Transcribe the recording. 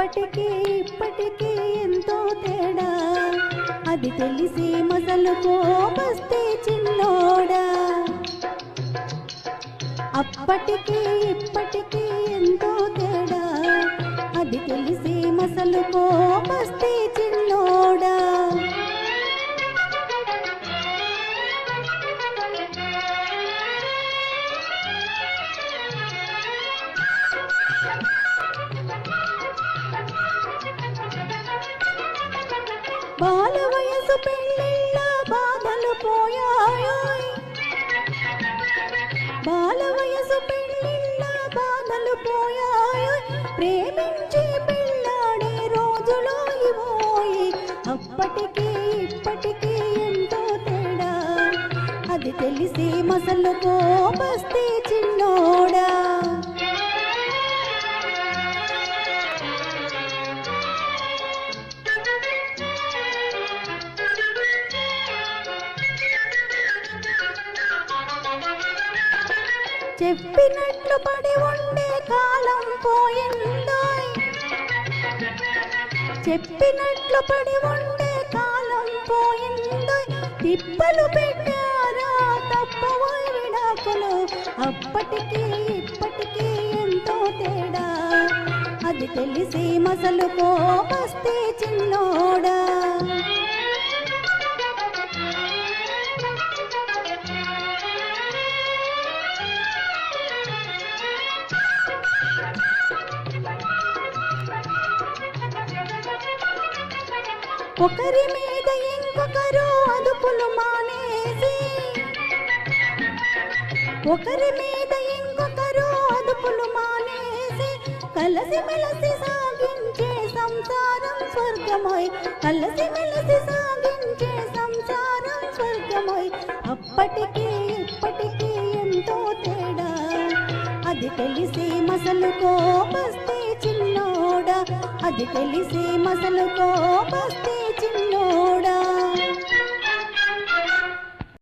అప్పటికి ఇప్పటికి ఎంతో తేడా, అది తెలిసి మసలుకో బస్తీ చిన్నోడా. అప్పటికి ఇప్పటికి ఎంతో తేడా, అది తెలిసి మసలుకో బస్తీ చిన్నోడా. బాల వయసు పెళ్ళిళ్ళ బాధలు పోయాయోయ్, బాల వయసు పెళ్ళిళ్ళ బాధలు పోయాయోయ్, ప్రేమించి పెళ్ళాడే రోజులు ఇవోయ్. అప్పటికి ఇప్పటికి ఎంతో తేడా, అది తెలిసి మసలుకో బస్తీ చిన్నోడా. చెప్పినట్లు పడి ఉండే కాలం పోయిందోయ్, చెప్పినట్లు పడి ఉండే కాలం పోయిందోయ్. తిప్పలు పెట్టారా తప్పవోయ్ విడాకులు, అప్పటికి ఇప్పటికి ఎంతో తేడా, అది తెలిసి మసలుకో బస్తీ చిన్నోడా. ఒకరి మీద ఇంకొకరు అదుపులు మానేసి, ఒకరి మీద ఇంకొకరు అదుపులు మానేసి, కలసి మెలసి సాగించే సంసారం స్వర్గమోయ్, కలసి మెలసి సాగించే సంసారం స్వర్గమోయ్. అప్పటికి ఇప్పటికి ఎంతో తేడా, అది తెలిసి మసలుకో బస్తీ చిన్నోడా, అది తెలిసి మసలుకో బస్తీ